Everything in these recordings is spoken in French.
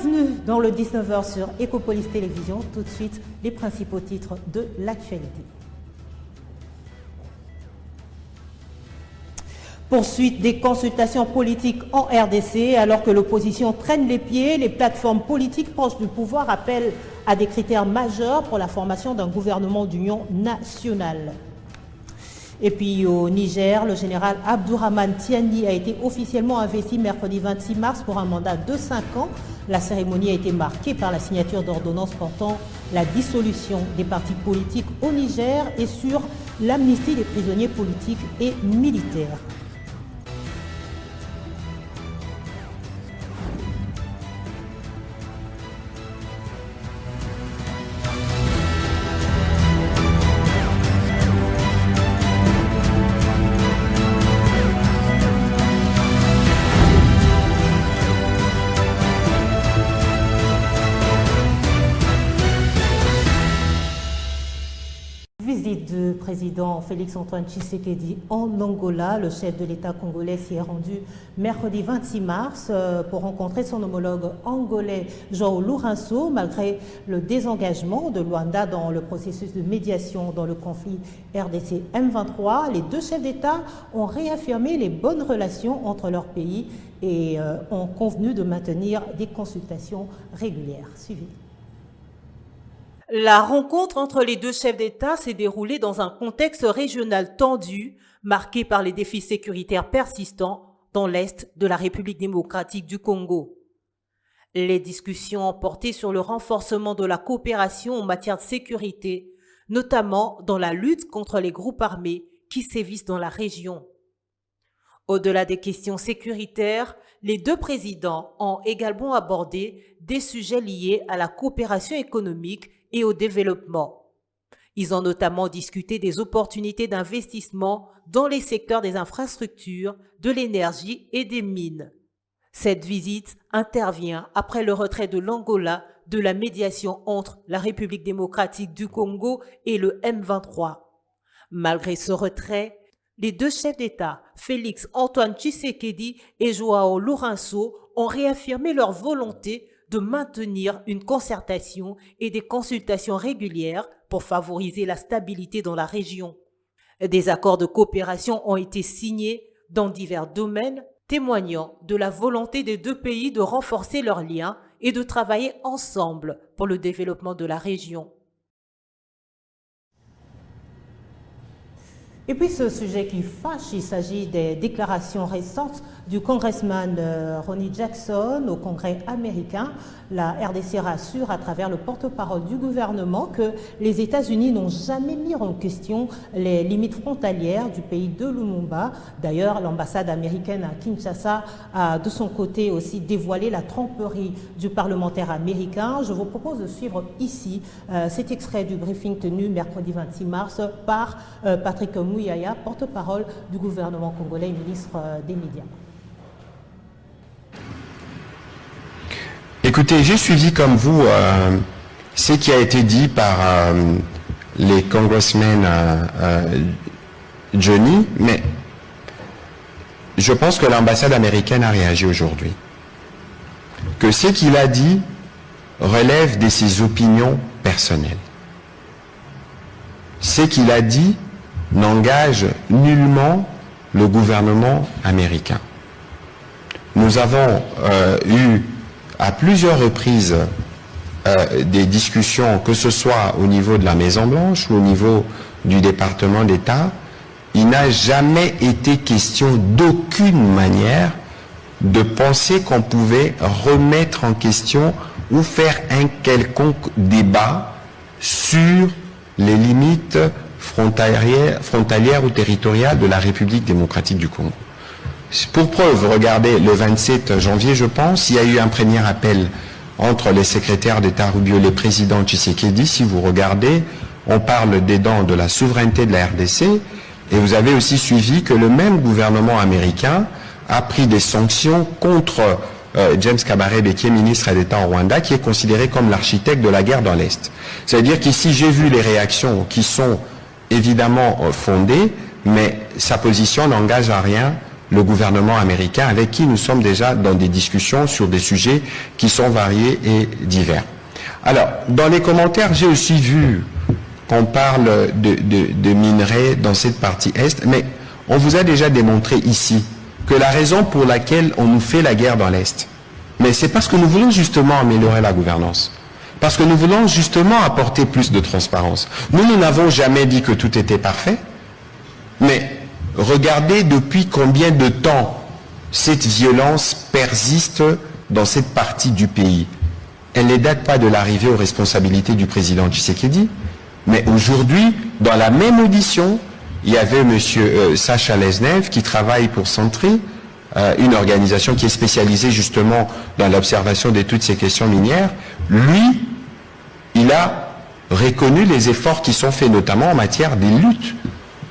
Bienvenue dans le 19h sur Ecopolis Télévision. Tout de suite, les principaux titres de l'actualité. Poursuite des consultations politiques en RDC. Alors que l'opposition traîne les pieds, les plateformes politiques proches du pouvoir appellent à des critères majeurs pour la formation d'un gouvernement d'union nationale. Et puis au Niger, le général Abdourahmane Tiani a été officiellement investi mercredi 26 mars pour un mandat de 5 ans. La cérémonie a été marquée par la signature d'ordonnances portant la dissolution des partis politiques au Niger et sur l'amnistie des prisonniers politiques et militaires. Visite du président Félix-Antoine Tshisekedi en Angola. Le chef de l'État congolais s'y est rendu mercredi 26 mars pour rencontrer son homologue angolais João Lourenço. Malgré le désengagement de Luanda dans le processus de médiation dans le conflit RDC M23, les deux chefs d'État ont réaffirmé les bonnes relations entre leurs pays et ont convenu de maintenir des consultations régulières. Suivez. La rencontre entre les deux chefs d'État s'est déroulée dans un contexte régional tendu, marqué par les défis sécuritaires persistants dans l'est de la République démocratique du Congo. Les discussions ont porté sur le renforcement de la coopération en matière de sécurité, notamment dans la lutte contre les groupes armés qui sévissent dans la région. Au-delà des questions sécuritaires, les deux présidents ont également abordé des sujets liés à la coopération économique et au développement. Ils ont notamment discuté des opportunités d'investissement dans les secteurs des infrastructures, de l'énergie et des mines. Cette visite intervient après le retrait de l'Angola de la médiation entre la République démocratique du Congo et le M23. Malgré ce retrait, les deux chefs d'État, Félix-Antoine Tshisekedi et João Lourenço, ont réaffirmé leur volonté de maintenir une concertation et des consultations régulières pour favoriser la stabilité dans la région. Des accords de coopération ont été signés dans divers domaines, témoignant de la volonté des deux pays de renforcer leurs liens et de travailler ensemble pour le développement de la région. Et puis ce sujet qui fâche, il s'agit des déclarations récentes du congressman Ronny Jackson au Congrès américain. La RDC rassure à travers le porte-parole du gouvernement que les États-Unis n'ont jamais mis en question les limites frontalières du pays de Lumumba. D'ailleurs, l'ambassade américaine à Kinshasa a de son côté aussi dévoilé la tromperie du parlementaire américain. Je vous propose de suivre ici cet extrait du briefing tenu mercredi 26 mars par Patrick Mouyaya, porte-parole du gouvernement congolais et ministre des médias. Écoutez, j'ai suivi comme vous ce qui a été dit par les congressmen Johnny, mais je pense que l'ambassade américaine a réagi aujourd'hui. Que ce qu'il a dit relève de ses opinions personnelles. Ce qu'il a dit n'engage nullement le gouvernement américain. Nous avons eu à plusieurs reprises des discussions, que ce soit au niveau de la Maison-Blanche ou au niveau du département d'État. Il n'a jamais été question d'aucune manière de penser qu'on pouvait remettre en question ou faire un quelconque débat sur les limites frontalières ou territoriales de la République démocratique du Congo. Pour preuve, regardez, le 27 janvier, je pense, il y a eu un premier appel entre les secrétaires d'État Rubio et le président Tshisekedi. Si vous regardez, on parle dedans de la souveraineté de la RDC, et vous avez aussi suivi que le même gouvernement américain a pris des sanctions contre James Kabarebe, qui est ministre d'État en Rwanda, qui est considéré comme l'architecte de la guerre dans l'Est. C'est-à-dire qu'ici, j'ai vu les réactions qui sont évidemment fondées, mais sa position n'engage à rien le gouvernement américain, avec qui nous sommes déjà dans des discussions sur des sujets qui sont variés et divers. Alors, dans les commentaires, j'ai aussi vu qu'on parle de minerais dans cette partie Est, mais on vous a déjà démontré ici que la raison pour laquelle on nous fait la guerre dans l'Est, mais c'est parce que nous voulons justement améliorer la gouvernance. Parce que nous voulons justement apporter plus de transparence. Nous n'avons jamais dit que tout était parfait, mais regardez depuis combien de temps cette violence persiste dans cette partie du pays. Elle ne date pas de l'arrivée aux responsabilités du président Tshisekedi, mais aujourd'hui, dans la même audition, il y avait M. Sacha Lesnev qui travaille pour Sentry, une organisation qui est spécialisée justement dans l'observation de toutes ces questions minières. Lui, il a reconnu les efforts qui sont faits notamment en matière de lutte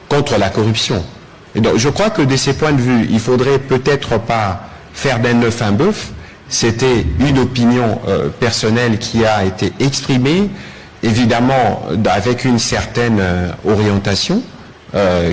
contre la corruption. Et donc, je crois que de ces points de vue, il faudrait peut-être pas faire d'un œuf un bœuf. C'était une opinion personnelle qui a été exprimée, évidemment avec une certaine orientation,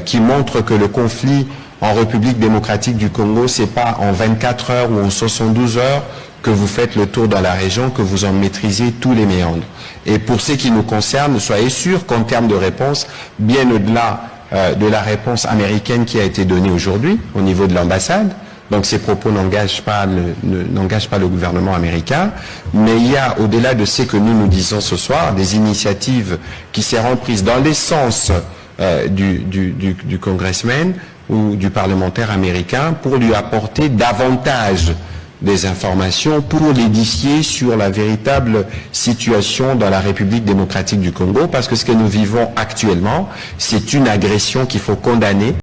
qui montre que le conflit en République démocratique du Congo, c'est pas en 24 heures ou en 72 heures que vous faites le tour dans la région, que vous en maîtrisez tous les méandres. Et pour ce qui nous concerne, soyez sûrs qu'en termes de réponse, bien au-delà de la réponse américaine qui a été donnée aujourd'hui au niveau de l'ambassade, donc ces propos n'engagent pas le gouvernement américain, mais il y a, au-delà de ce que nous disons ce soir, des initiatives qui seront prises dans les sens du congressman ou du parlementaire américain pour lui apporter davantage des informations, pour l'édifier sur la véritable situation dans la République démocratique du Congo, parce que ce que nous vivons actuellement, c'est une agression qu'il faut condamner.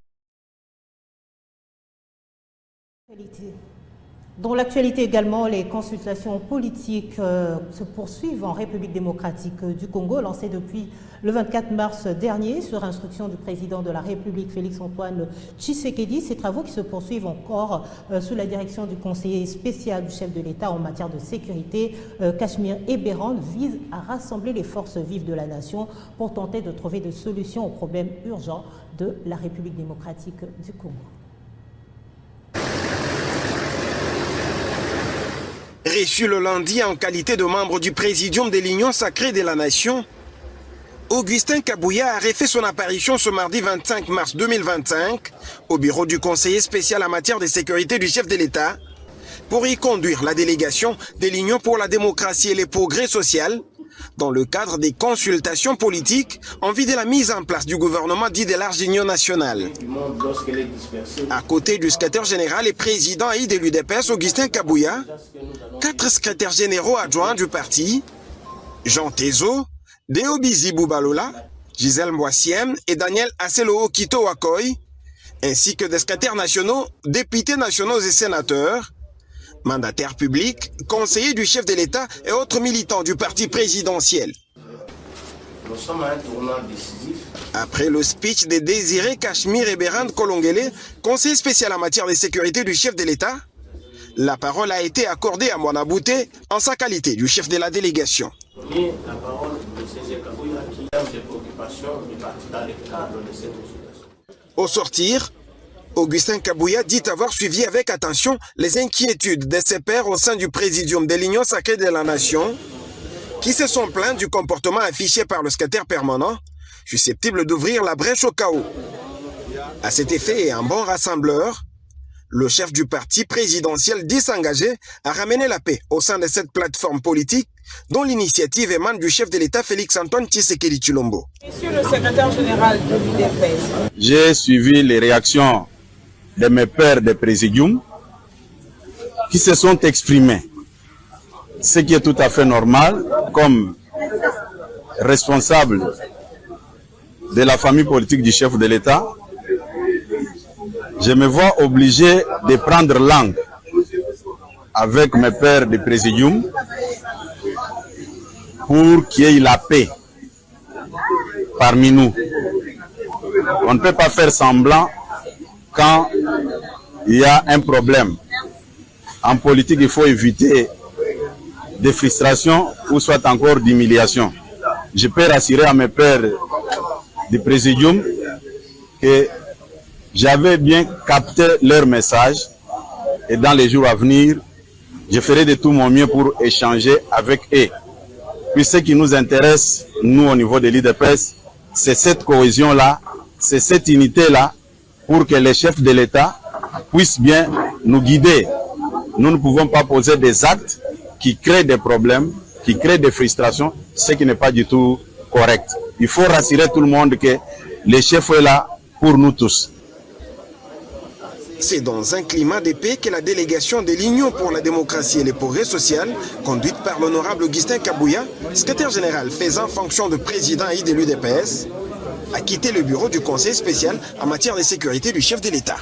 Dans l'actualité également, les consultations politiques se poursuivent en République démocratique du Congo, lancées depuis le 24 mars dernier sur instruction du président de la République, Félix-Antoine Tshisekedi. Ces travaux qui se poursuivent encore sous la direction du conseiller spécial du chef de l'État en matière de sécurité, Cachemire Ebérand, visent à rassembler les forces vives de la nation pour tenter de trouver des solutions aux problèmes urgents de la République démocratique du Congo. Reçu le lundi en qualité de membre du Présidium de l'Union sacrée de la Nation, Augustin Kabouya a refait son apparition ce mardi 25 mars 2025 au bureau du conseiller spécial en matière de sécurité du chef de l'État pour y conduire la délégation de l'Union pour la démocratie et le progrès social dans le cadre des consultations politiques en vue de la mise en place du gouvernement dit de large union nationale. À côté du secrétaire général et président de l'UDPS, Augustin Kabouya, 4 secrétaires généraux adjoints du parti, Jean Tezo, Deobizi Boubalola, Gisèle Mboissiem et Daniel Aselo Kito Wakoy, ainsi que des secrétaires nationaux, députés nationaux et sénateurs, mandataires publics, conseillers du chef de l'État et autres militants du parti présidentiel. Nous sommes à un tournant décisif. Après le speech de Désiré Cachemire Ebérand Kolongele, conseiller spécial en matière de sécurité du chef de l'État, la parole a été accordée à Mwana Bouté en sa qualité du chef de la délégation. La parole de C.G. Kabouya qui a des préoccupations du parti dans le cadre de cette consultation. Au sortir, Augustin Kabouya dit avoir suivi avec attention les inquiétudes de ses pairs au sein du Présidium de l'Union sacrée de la Nation qui se sont plaints du comportement affiché par le secrétaire permanent, susceptible d'ouvrir la brèche au chaos. À cet effet et un bon rassembleur, le chef du parti présidentiel dit s'engager à ramener la paix au sein de cette plateforme politique dont l'initiative émane du chef de l'État Félix-Antoine Tshisekedi Tshilombo. Monsieur le secrétaire général de l'UDPS. J'ai suivi les réactions de mes pairs de présidium qui se sont exprimés, ce qui est tout à fait normal comme responsable de la famille politique du chef de l'État. Je me vois obligé de prendre langue avec mes pairs de présidium pour qu'il y ait la paix parmi nous. On ne peut pas faire semblant quand il y a un problème. En politique, il faut éviter des frustrations ou soit encore d'humiliation. Je peux rassurer à mes pairs du présidium que J'avais bien capté leur message et dans les jours à venir, je ferai de tout mon mieux pour échanger avec eux. Puis ce qui nous intéresse, nous au niveau de l'IDPS, c'est cette cohésion-là, c'est cette unité-là, pour que les chefs de l'État puissent bien nous guider. Nous ne pouvons pas poser des actes qui créent des problèmes, qui créent des frustrations, ce qui n'est pas du tout correct. Il faut rassurer tout le monde que le chef est là pour nous tous. C'est dans un climat de paix que la délégation de l'Union pour la démocratie et les progrès sociaux, conduite par l'honorable Augustin Kabouya, secrétaire général faisant fonction de président et de l'UDPS, a quitté le bureau du conseil spécial en matière de sécurité du chef de l'État.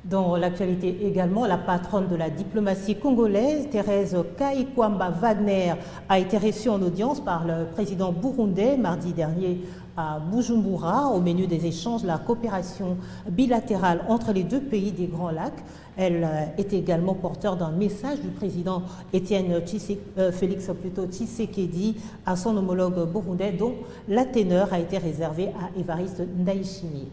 Dans l'actualité également, la patronne de la diplomatie congolaise, Thérèse Kaikwamba Wagner, a été reçue en audience par le président burundais mardi dernier à Bujumbura. Au menu des échanges, la coopération bilatérale entre les deux pays des Grands Lacs. Elle est également porteur d'un message du président Félix Tshisekedi à son homologue burundais, dont la teneur a été réservée à Évariste Ndayishimiye.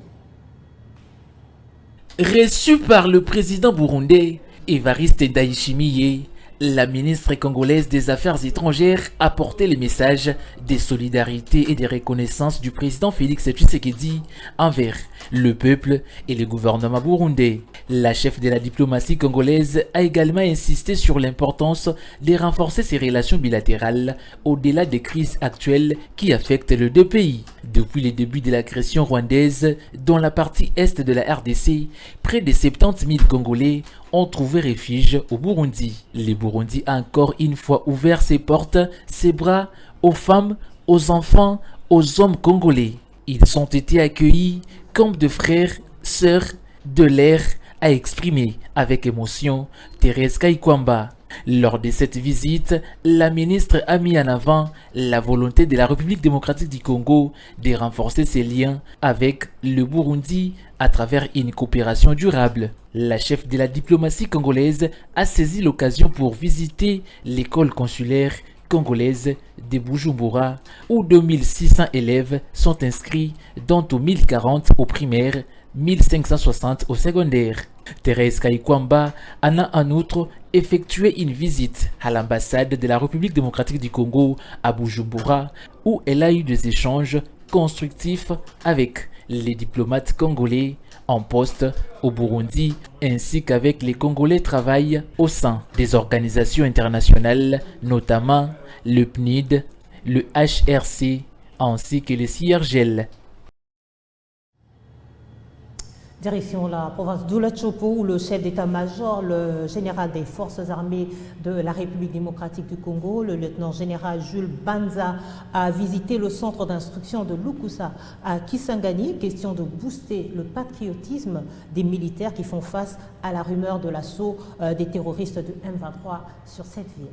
Reçu par le président burundais Évariste Ndayishimiye, la ministre congolaise des Affaires étrangères a porté le message de solidarité et de reconnaissance du président Félix Tshisekedi envers le peuple et le gouvernement burundais. La chef de la diplomatie congolaise a également insisté sur l'importance de renforcer ses relations bilatérales au-delà des crises actuelles qui affectent les deux pays. Depuis le début de l'agression rwandaise dans la partie est de la RDC, près de 70 000 Congolais ont trouvé refuge au Burundi. Le Burundi a encore une fois ouvert ses portes, ses bras aux femmes, aux enfants, aux hommes congolais. Ils ont été accueillis comme de frères, sœurs de l'air, a exprimé avec émotion Thérèse Kaikwamba. Lors de cette visite, la ministre a mis en avant la volonté de la République démocratique du Congo de renforcer ses liens avec le Burundi à travers une coopération durable. La chef de la diplomatie congolaise a saisi l'occasion pour visiter l'école consulaire congolaise de Bujumbura, où 2600 élèves sont inscrits, dont 1040 au primaire, 1560 au secondaire. Thérèse Kaikwamba en a en outre effectué une visite à l'ambassade de la République démocratique du Congo à Bujumbura, où elle a eu des échanges constructifs avec les diplomates congolais en poste au Burundi, ainsi qu'avec les Congolais travaillent au sein des organisations internationales, notamment le PNID, le HRC, ainsi que le CIRGL. Direction la province d'Oula-Chopo, où le chef d'état-major, le général des forces armées de la République démocratique du Congo, le lieutenant-général Jules Banza, a visité le centre d'instruction de Lukusa à Kisangani, question de booster le patriotisme des militaires qui font face à la rumeur de l'assaut des terroristes de M23 sur cette ville.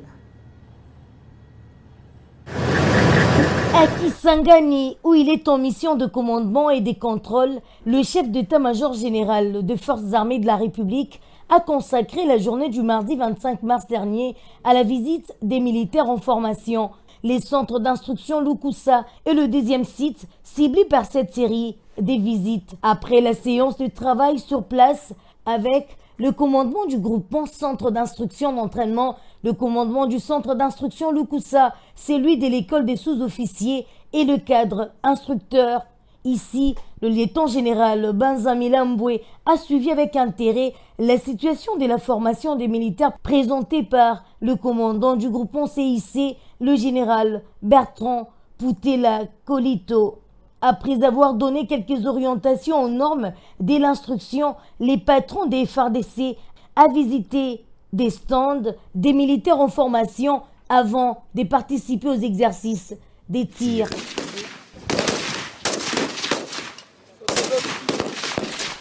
À Kisangani, où il est en mission de commandement et de contrôle, le chef d'état-major général des forces armées de la République a consacré la journée du mardi 25 mars dernier à la visite des militaires en formation. Les centres d'instruction Lukusa est le deuxième site ciblé par cette série des visites. Après la séance de travail sur place avec le commandement du groupement centre d'instruction d'entraînement, le commandement du centre d'instruction Lukusa, celui de l'école des sous-officiers et le cadre instructeur. Ici, le lieutenant-général Banza Milambwe a suivi avec intérêt la situation de la formation des militaires présentée par le commandant du groupement CIC, le général Bertrand Poutela Colito. Après avoir donné quelques orientations aux normes de l'instruction, les patrons des FARDC a visité des stands des militaires en formation avant de participer aux exercices des tirs.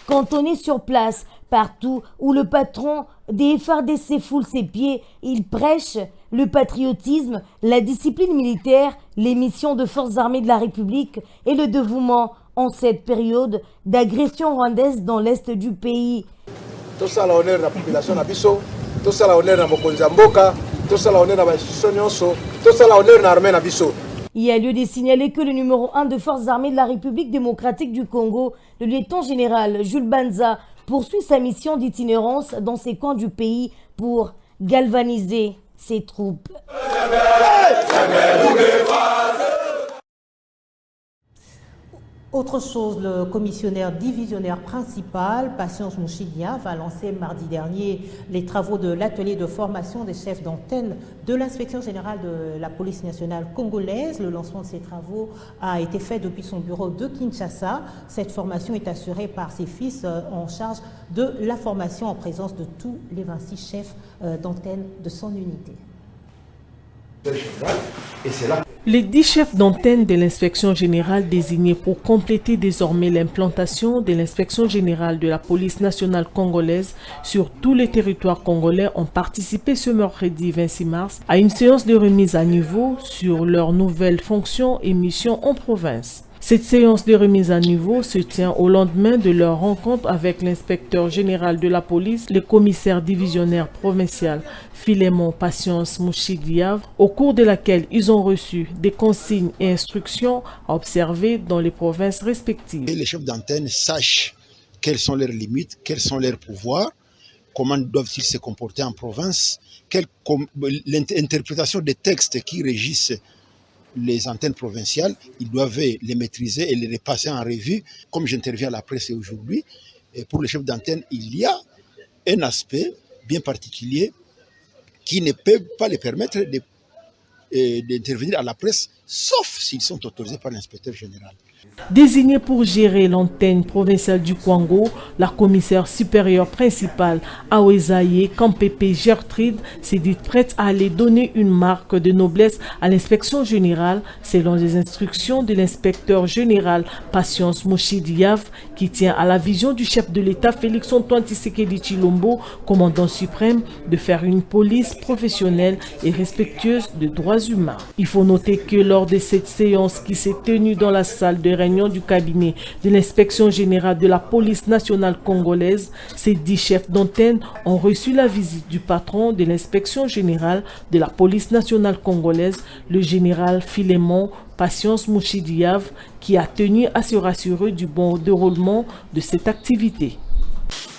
Quand on est sur place, partout où le patron des FARDC foule ses pieds, il prêche le patriotisme, la discipline militaire, les missions de forces armées de la République et le dévouement en cette période d'agression rwandaise dans l'est du pays. Tout ça, l'honneur de la population, tosala honneur na mokonzi ya mboka, tosala honneur na bainstitution nyonso, tosala honneur na armée na biso. Il y a lieu de signaler que le numéro 1 de Forces armées de la République démocratique du Congo, le lieutenant-général Jules Banza, poursuit sa mission d'itinérance dans ces coins du pays pour galvaniser ses troupes. Autre chose, le commissionnaire divisionnaire principal, Patience Mouchidia, va lancer mardi dernier les travaux de l'atelier de formation des chefs d'antenne de l'inspection générale de la police nationale congolaise. Le lancement de ces travaux a été fait depuis son bureau de Kinshasa. Cette formation est assurée par ses fils en charge de la formation en présence de tous les 26 chefs d'antenne de son unité. Les 10 chefs d'antenne de l'inspection générale désignés pour compléter désormais l'implantation de l'inspection générale de la police nationale congolaise sur tous les territoires congolais ont participé ce mercredi 26 mars à une séance de remise à niveau sur leurs nouvelles fonctions et missions en province. Cette séance de remise à niveau se tient au lendemain de leur rencontre avec l'inspecteur général de la police, le commissaire divisionnaire provincial Philémon Patience Mouchidiav, au cours de laquelle ils ont reçu des consignes et instructions à observer dans les provinces respectives. Et les chefs d'antenne sachent quelles sont leurs limites, quels sont leurs pouvoirs, comment doivent-ils se comporter en province, l'interprétation des textes qui régissent les antennes provinciales, ils doivent les maîtriser et les repasser en revue. Comme j'interviens à la presse aujourd'hui, pour les chefs d'antenne, il y a un aspect bien particulier qui ne peut pas les permettre d'intervenir à la presse, sauf s'ils sont autorisés par l'inspecteur général. Désignée pour gérer l'antenne provinciale du Kwango, la commissaire supérieure principale Awezaye Kampepe Gertrude s'est dite prête à aller donner une marque de noblesse à l'inspection générale selon les instructions de l'inspecteur général Patience Mouchidiav qui tient à la vision du chef de l'État Félix-Antoine Tshisekedi Tshilombo, commandant suprême, de faire une police professionnelle et respectueuse des droits humains. Il faut noter que lors de cette séance qui s'est tenue dans la salle de réunion du cabinet de l'inspection générale de la police nationale congolaise, ces 10 chefs d'antenne ont reçu la visite du patron de l'inspection générale de la police nationale congolaise, le général Philémon Patience Mouchidiav, qui a tenu à se rassurer du bon déroulement de cette activité.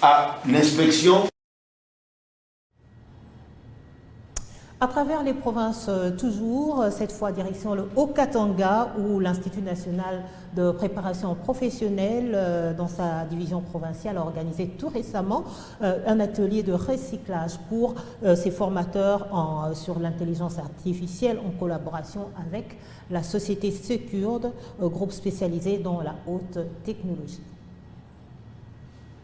À l'inspection. À travers les provinces toujours, cette fois direction le Haut-Katanga où l'Institut national de préparation professionnelle dans sa division provinciale a organisé tout récemment un atelier de recyclage pour ses formateurs sur l'intelligence artificielle en collaboration avec la société Securde, groupe spécialisé dans la haute technologie.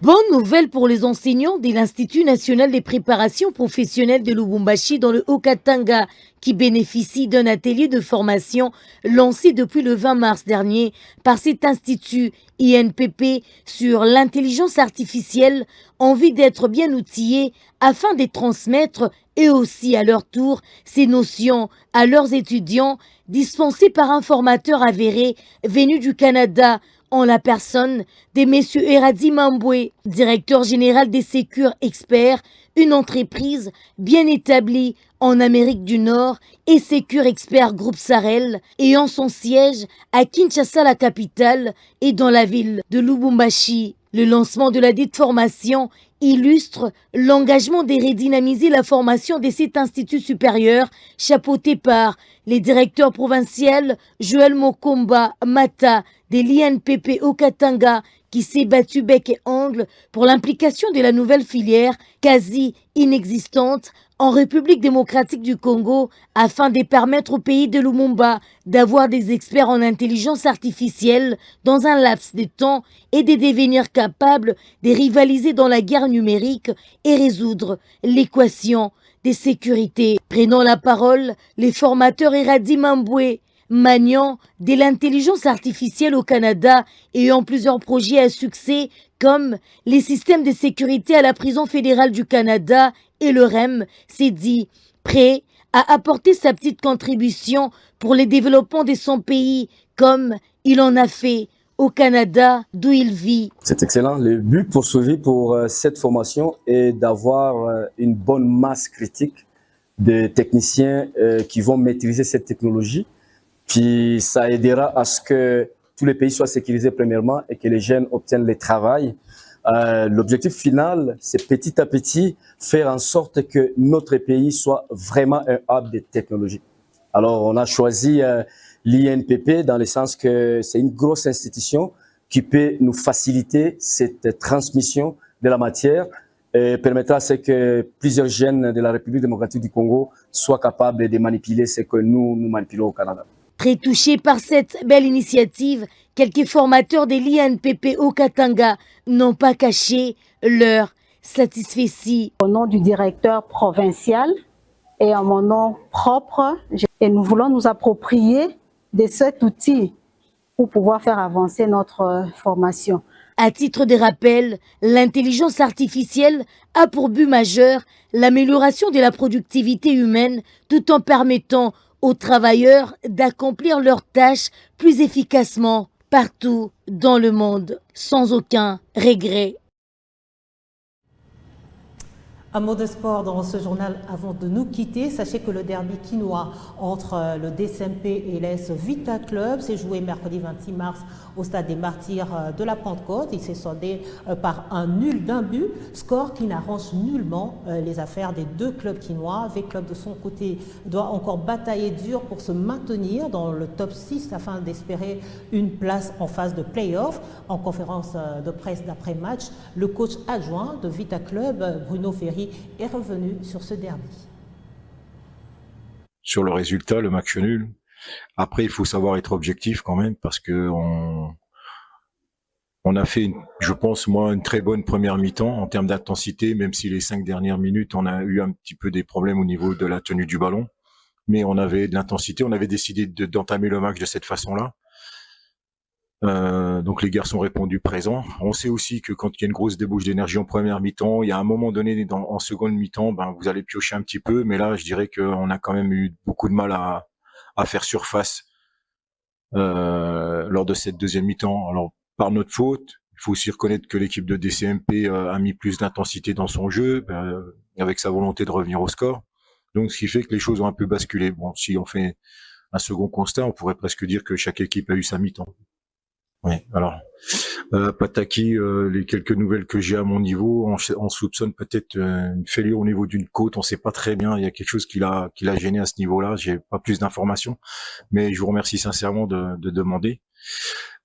Bonne nouvelle pour les enseignants de l'Institut national des préparations professionnelles de Lubumbashi dans le Haut-Katanga qui bénéficient d'un atelier de formation lancé depuis le 20 mars dernier par cet institut INPP sur l'intelligence artificielle en vue d'être bien outillés afin de transmettre eux aussi à leur tour ces notions à leurs étudiants dispensés par un formateur avéré venu du Canada en la personne de M. Eradi Mamboué, directeur général des Secure Experts, une entreprise bien établie en Amérique du Nord, et Secure Experts Groupe Sarel, ayant son siège à Kinshasa, la capitale, et dans la ville de Lubumbashi. Le lancement de la dite formation illustre l'engagement de redynamiser la formation de cet institut supérieur, chapeauté par les directeurs provinciaux Joël Mokomba Mata de l'INPP au Katanga, qui s'est battu bec et ongle pour l'implication de la nouvelle filière quasi inexistante en République démocratique du Congo afin de permettre au pays de Lumumba d'avoir des experts en intelligence artificielle dans un laps de temps et de devenir capables de rivaliser dans la guerre numérique et résoudre l'équation de sécurité. Prenant la parole, les formateurs Eradi Mamboué, maniant de l'intelligence artificielle au Canada et ayant plusieurs projets à succès comme les systèmes de sécurité à la prison fédérale du Canada et le REM, s'est dit prêt à apporter sa petite contribution pour le développement de son pays comme il en a fait au Canada, d'où il vit. C'est excellent. Le but poursuivi pour cette formation est d'avoir une bonne masse critique de techniciens qui vont maîtriser cette technologie. Puis ça aidera à ce que tous les pays soient sécurisés premièrement et que les jeunes obtiennent le travail. L'objectif final, c'est petit à petit faire en sorte que notre pays soit vraiment un hub de technologie. Alors, on a choisi l'INPP dans le sens que c'est une grosse institution qui peut nous faciliter cette transmission de la matière et permettra à ce que plusieurs jeunes de la République démocratique du Congo soient capables de manipuler ce que nous manipulons au Canada. Très touchés par cette belle initiative, quelques formateurs de l'INPP au Katanga n'ont pas caché leur satisfaction. Au nom du directeur provincial et en mon nom propre, et nous voulons nous approprier de cet outil pour pouvoir faire avancer notre formation. À titre de rappel, l'intelligence artificielle a pour but majeur l'amélioration de la productivité humaine tout en permettant aux travailleurs d'accomplir leurs tâches plus efficacement partout dans le monde, sans aucun regret. Un mot de sport dans ce journal avant de nous quitter. Sachez que le derby quinois entre le DCMP et l'AS Vita Club s'est joué mercredi 26 mars au stade des Martyrs de la Pentecôte. Il s'est soldé par un nul d'un but, score qui n'arrange nullement les affaires des deux clubs quinois. V-Club de son côté doit encore batailler dur pour se maintenir dans le top 6 afin d'espérer une place en phase de play-off. En conférence de presse d'après-match, le coach adjoint de Vita Club, Bruno Ferry, est revenu sur ce derby. Sur le résultat, le match nul. Après, il faut savoir être objectif quand même parce que on a fait, je pense moi, une très bonne première mi-temps en termes d'intensité, même si les 5 dernières minutes, on a eu un petit peu des problèmes au niveau de la tenue du ballon. Mais on avait de l'intensité, on avait décidé d'entamer le match de cette façon-là. Donc les garçons ont répondu présent. On sait aussi que quand il y a une grosse débauche d'énergie en première mi-temps, il y a un moment donné en seconde mi-temps, vous allez piocher un petit peu, mais là je dirais qu'on a quand même eu beaucoup de mal à faire surface lors de cette deuxième mi-temps. Alors par notre faute, il faut aussi reconnaître que l'équipe de DCMP a mis plus d'intensité dans son jeu, avec sa volonté de revenir au score. Donc ce qui fait que les choses ont un peu basculé. Bon, si on fait un second constat, on pourrait presque dire que chaque équipe a eu sa mi-temps. Oui, alors Pataki, les quelques nouvelles que j'ai à mon niveau, on soupçonne peut-être une fêlure au niveau d'une côte, on sait pas très bien, il y a quelque chose qui l'a gêné à ce niveau-là, j'ai pas plus d'informations, mais je vous remercie sincèrement de demander.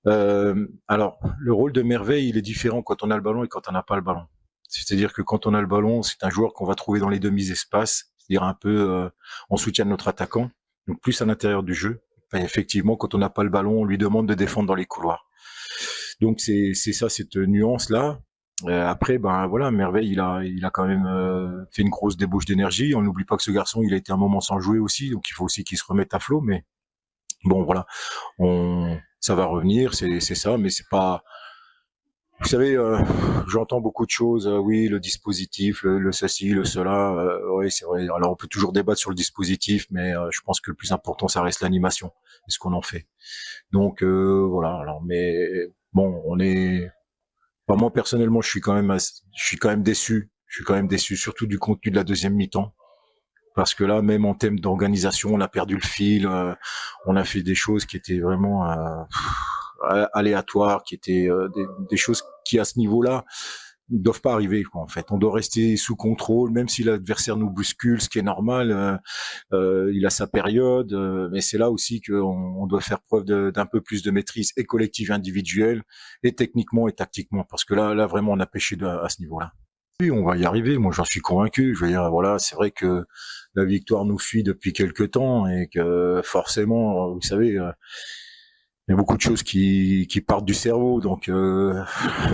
Alors, le rôle de Merveille, il est différent quand on a le ballon et quand on n'a pas le ballon. C'est-à-dire que quand on a le ballon, c'est un joueur qu'on va trouver dans les demi-espaces, c'est-à-dire un peu en soutien de notre attaquant, donc plus à l'intérieur du jeu. Enfin, effectivement, quand on n'a pas le ballon, on lui demande de défendre dans les couloirs. Donc c'est ça, cette nuance-là. Après, voilà, Merveille, il a quand même fait une grosse débauche d'énergie. On n'oublie pas que ce garçon, il a été un moment sans jouer aussi, donc il faut aussi qu'il se remette à flot. Mais bon, voilà, ça va revenir, c'est ça, mais c'est pas. Vous savez, j'entends beaucoup de choses. Oui, le dispositif, le ceci, le cela. Oui, c'est vrai. Alors, on peut toujours débattre sur le dispositif, mais je pense que le plus important, ça reste l'animation et ce qu'on en fait. Donc voilà. Alors, mais bon, moi personnellement, je suis quand même déçu. Je suis quand même déçu, surtout du contenu de la deuxième mi-temps. Parce que là, même en termes d'organisation, on a perdu le fil. On a fait des choses qui étaient vraiment aléatoires, qui étaient des choses qui, à ce niveau-là, ne doivent pas arriver, quoi, en fait. On doit rester sous contrôle, même si l'adversaire nous bouscule, ce qui est normal. Il a sa période, mais c'est là aussi qu'on doit faire preuve d'un peu plus de maîtrise et collective et individuelle, et techniquement et tactiquement. Parce que là vraiment, on a pêché à ce niveau-là. Oui, on va y arriver. Moi, j'en suis convaincu. Je veux dire, voilà, c'est vrai que la victoire nous suit depuis quelque temps et que forcément, vous savez, il y a beaucoup de choses qui partent du cerveau. Donc,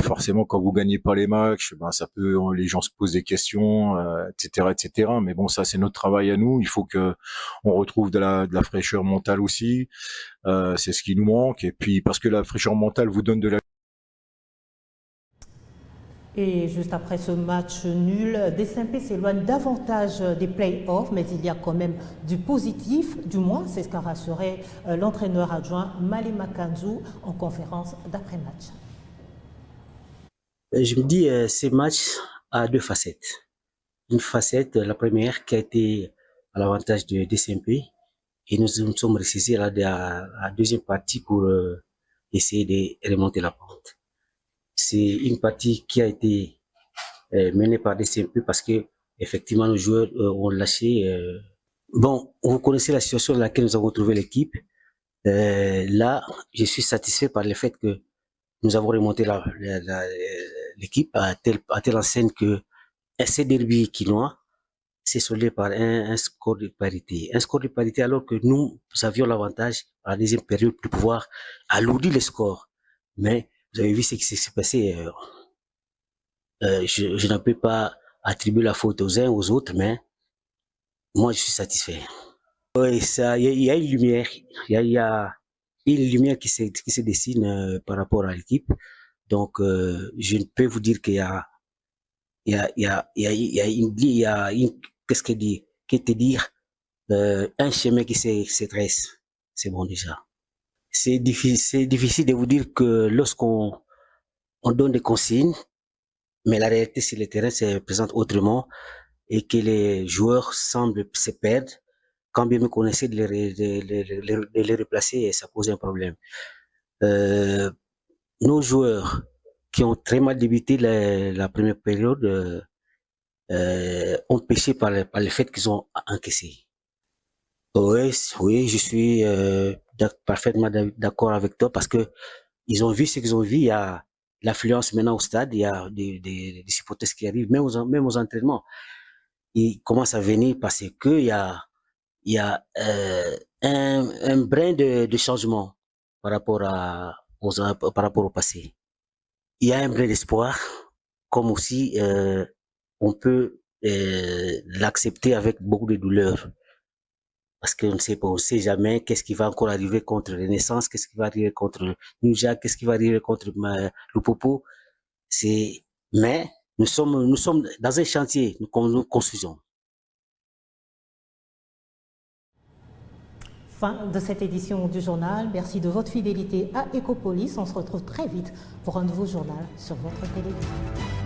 forcément, quand vous gagnez pas les matchs, ça peut, les gens se posent des questions, etc., etc. Mais bon, ça, c'est notre travail à nous. Il faut que on retrouve de la fraîcheur mentale aussi. C'est ce qui nous manque. Et puis, parce que la fraîcheur mentale vous donne de la Et juste après ce match nul, DSMP s'éloigne davantage des play-offs, mais il y a quand même du positif, du moins c'est ce qu'a rassuré l'entraîneur adjoint Malema Kanzu en conférence d'après-match. Je me dis, ce match a deux facettes. Une facette, la première, qui a été à l'avantage de DSMP, et nous sommes ressaisis à la deuxième partie pour essayer de remonter la pente. C'est une partie qui a été menée par DSMP parce que effectivement nos joueurs ont lâché. Bon, vous connaissez la situation dans laquelle nous avons trouvé l'équipe. Là, je suis satisfait par le fait que nous avons remonté l'équipe à telle enseigne que ce derby quinois s'est soldé par un score de parité. Un score de parité alors que nous avions l'avantage à la deuxième période de pouvoir alourdir le score. Mais vous avez vu ce qui s'est passé. Je ne peux pas attribuer la faute aux uns aux autres, mais moi je suis satisfait. Oui, il y a une lumière. Il y a une lumière qui se dessine par rapport à l'équipe. Donc, je ne peux vous dire qu'il y a qu'est-ce que dire, un chemin qui se dresse. C'est bon déjà. C'est difficile de vous dire que lorsqu'on donne des consignes, mais la réalité sur le terrain se présente autrement et que les joueurs semblent se perdre. Quand bien me connaissez de les replacer, ça pose un problème. Nos joueurs qui ont très mal débuté la première période ont péché par le fait qu'ils ont encaissé. Oui, je suis parfaitement d'accord avec toi parce que ils ont vu ce qu'ils ont vu. Il y a l'affluence maintenant au stade, il y a des supporters qui arrivent, même aux entraînements. Ils commencent à venir parce que il y a un brin de changement par rapport au passé. Il y a un brin d'espoir, comme aussi on peut l'accepter avec beaucoup de douleur. Parce qu'on ne sait jamais qu'est-ce qui va encore arriver contre Renaissance, qu'est-ce qui va arriver contre Nuja, qu'est-ce qui va arriver contre Lupopo. Mais nous sommes dans un chantier, nous construisons. Fin de cette édition du journal. Merci de votre fidélité à Ecopolis. On se retrouve très vite pour un nouveau journal sur votre télévision.